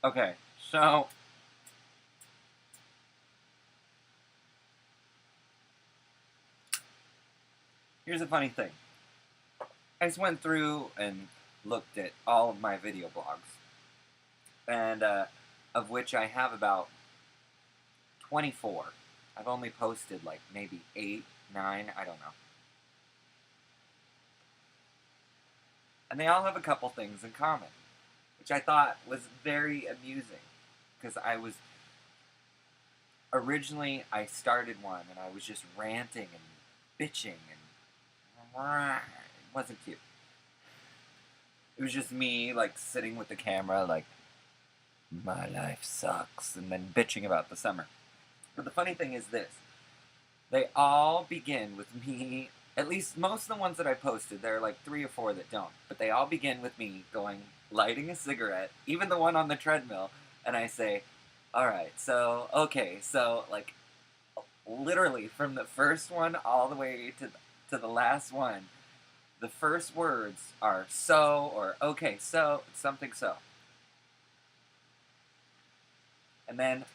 Okay, so here's a funny thing. I just went through and looked at all of my video blogs, and of which I have about 24. I've only posted like maybe 8, 9, I don't know. And they all have a couple things in common, which I thought was very amusing because originally I started one and I was just ranting and bitching and it wasn't cute. It was just me like sitting with the camera like my life sucks and then bitching about the summer. But the funny thing is this. They all begin with me, at least most of the ones that I posted, there are like 3 or 4 that don't, but they all begin with me lighting a cigarette, even the one on the treadmill, and I say, alright, so, like, literally from the first one all the way to the last one, the first words are so, or okay, so, something so. And then,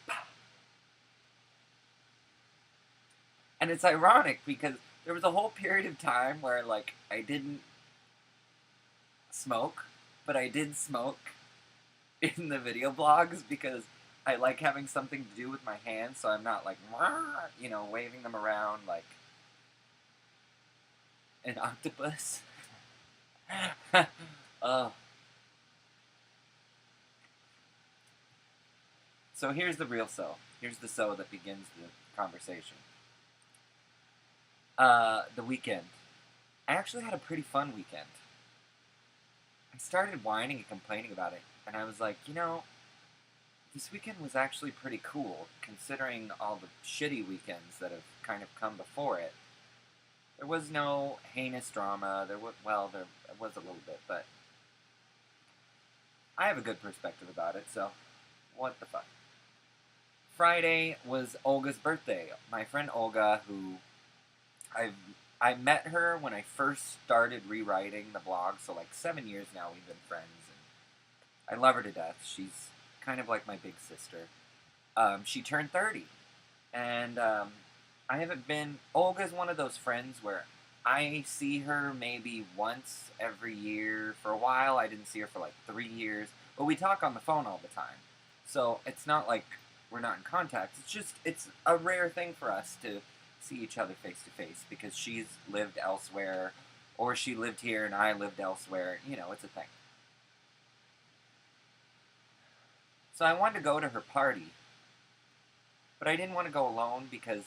and it's ironic because there was a whole period of time where, like, I didn't smoke, but I did smoke in the video blogs because I like having something to do with my hands, so I'm not like, waving them around like an octopus. uh, so here's the real so. Here's the so that begins the conversation. The weekend. I actually had a pretty fun weekend. I started whining and complaining about it, and I was like, this weekend was actually pretty cool, considering all the shitty weekends that have kind of come before it. There was no heinous drama. There was a little bit, but I have a good perspective about it, so what the fuck. Friday was Olga's birthday. My friend Olga, who I I met her when I first started rewriting the blog, so like 7 years now we've been friends, and I love her to death. She's kind of like my big sister. She turned 30, and I haven't been. Olga's one of those friends where I see her maybe once every year. For a while, I didn't see her for like 3 years, but we talk on the phone all the time. So it's not like we're not in contact. It's a rare thing for us to see each other face to face because she's lived elsewhere, or she lived here and I lived elsewhere. It's a thing. So I wanted to go to her party, but I didn't want to go alone because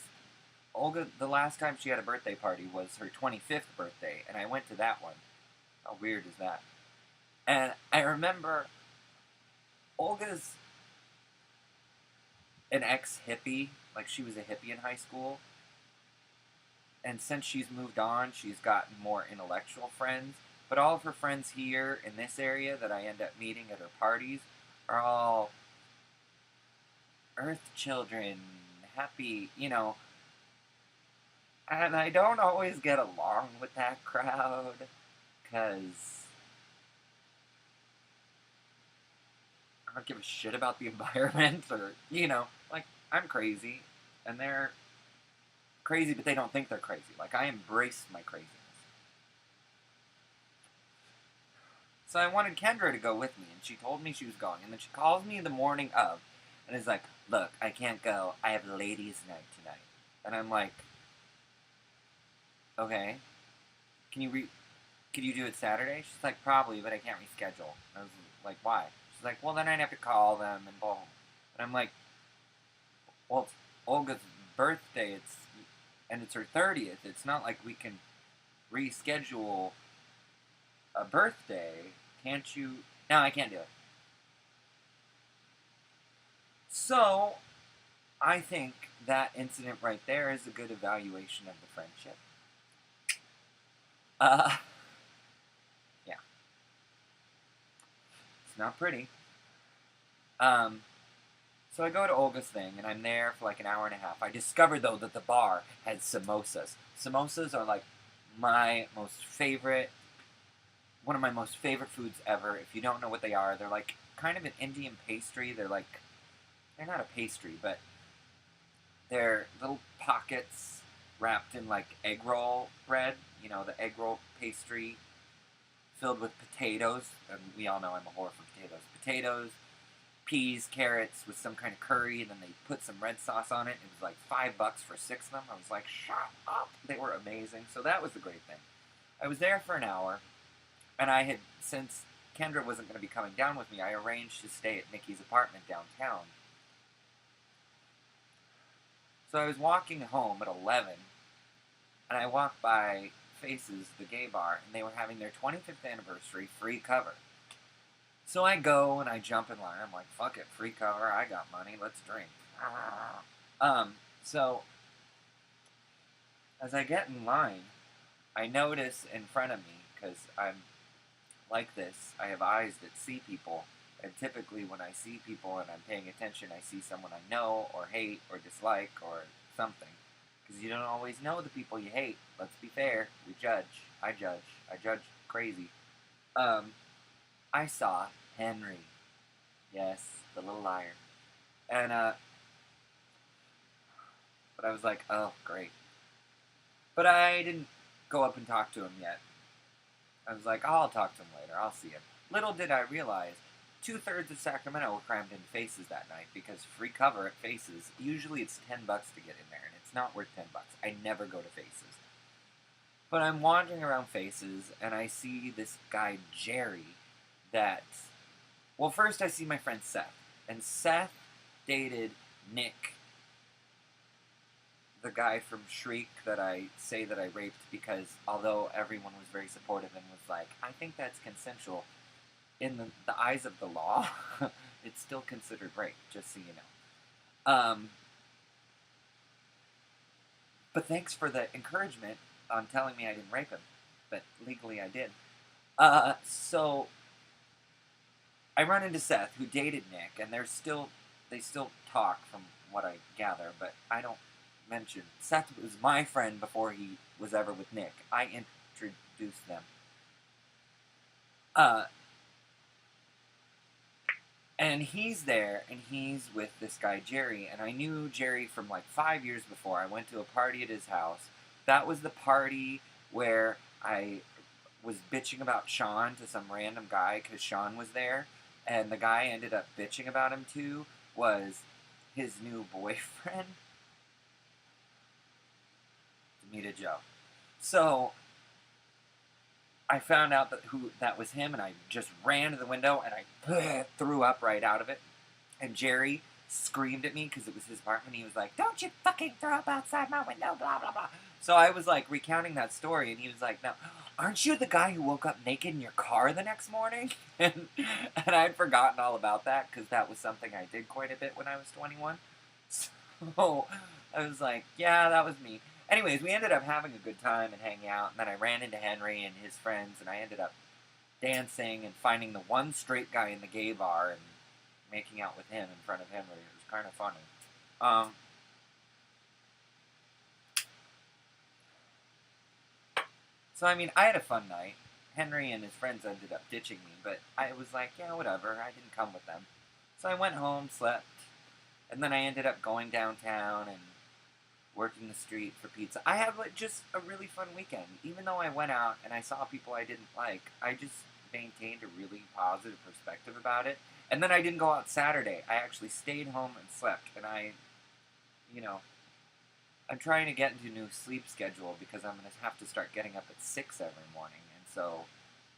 Olga, the last time she had a birthday party was her 25th birthday, and I went to that one. How weird is that? And I remember Olga's an ex-hippie, like she was a hippie in high school, and since she's moved on, she's gotten more intellectual friends, but all of her friends here in this area that I end up meeting at her parties are all earth children, happy, and I don't always get along with that crowd because I don't give a shit about the environment or, like, I'm crazy and they're crazy, but they don't think they're crazy. Like, I embrace my craziness. So I wanted Kendra to go with me, and she told me she was going. And then she calls me the morning of and is like, look, I can't go. I have ladies' night tonight. And I'm like, okay. Can you could you do it Saturday? She's like, probably, but I can't reschedule. And I was like, why? She's like, well, then I'd have to call them and blah. And I'm like, well, it's Olga's birthday. It's her 30th. It's not like we can reschedule a birthday. Can't you? No, I can't do it. So, I think that incident right there is a good evaluation of the friendship. Uh, yeah. It's not pretty. So I go to Olga's thing, and I'm there for like an hour and a half. I discovered, though, that the bar had samosas. Samosas are like one of my most favorite foods ever. If you don't know what they are, they're like kind of an Indian pastry. They're not a pastry, but they're little pockets wrapped in like egg roll bread. You know, the egg roll pastry filled with potatoes, and we all know I'm a whore for potatoes. Potatoes, peas, carrots with some kind of curry, and then they put some red sauce on it. It was like $5 for 6 of them. I was like, shut up! They were amazing. So that was the great thing. I was there for an hour, and I had, since Kendra wasn't going to be coming down with me, I arranged to stay at Nikki's apartment downtown. So I was walking home at 11, and I walked by Faces, the gay bar, and they were having their 25th anniversary free cover. So I go and I jump in line. I'm like, fuck it, free cover. I got money. Let's drink. So as I get in line, I notice in front of me, because I'm like this, I have eyes that see people. And typically when I see people and I'm paying attention, I see someone I know or hate or dislike or something. Because you don't always know the people you hate. Let's be fair. We judge. I judge. I judge crazy. I saw Henry. Yes, the little liar. And, but I was like, oh, great. But I didn't go up and talk to him yet. I was like, oh, I'll talk to him later. I'll see him. Little did I realize, 2/3 of Sacramento were crammed into Faces that night because free cover at Faces, usually it's $10 to get in there, and it's not worth $10. I never go to Faces. But I'm wandering around Faces, and I see this guy, Jerry, that... Well, first I see my friend Seth. And Seth dated Nick, the guy from Shriek that I say that I raped because although everyone was very supportive and was like, I think that's consensual, in the eyes of the law, it's still considered rape, just so you know. But thanks for the encouragement on telling me I didn't rape him. But legally I did. So I run into Seth, who dated Nick, and they still talk from what I gather, but I don't mention. Seth was my friend before he was ever with Nick. I introduced them. And he's there, and he's with this guy, Jerry, and I knew Jerry from like 5 years before. I went to a party at his house. That was the party where I was bitching about Sean to some random guy because Sean was there, and the guy I ended up bitching about him to was his new boyfriend, Demita Joe. So I found out that was him, and I just ran to the window, and I threw up right out of it. And Jerry screamed at me because it was his apartment. He was like, "Don't you fucking throw up outside my window, blah, blah, blah." So I was like recounting that story, and he was like, "No, aren't you the guy who woke up naked in your car the next morning?" and I'd forgotten all about that because that was something I did quite a bit when I was 21. So I was like, yeah, that was me. Anyways, we ended up having a good time and hanging out, and then I ran into Henry and his friends, and I ended up dancing and finding the one straight guy in the gay bar and making out with him in front of Henry. It was kind of funny. So, I mean, I had a fun night. Henry and his friends ended up ditching me, but I was like, yeah, whatever. I didn't come with them. So I went home, slept, and then I ended up going downtown and working the street for pizza. I had like just a really fun weekend. Even though I went out and I saw people I didn't like, I just maintained a really positive perspective about it. And then I didn't go out Saturday. I actually stayed home and slept. And you know, I'm trying to get into a new sleep schedule because I'm going to have to start getting up at 6 every morning. And so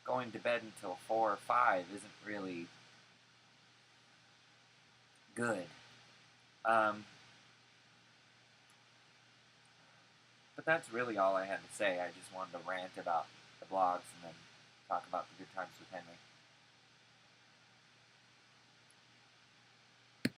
going to bed until 4 or 5 isn't really good. But that's really all I had to say. I just wanted to rant about the blogs and then talk about the good times with Henry.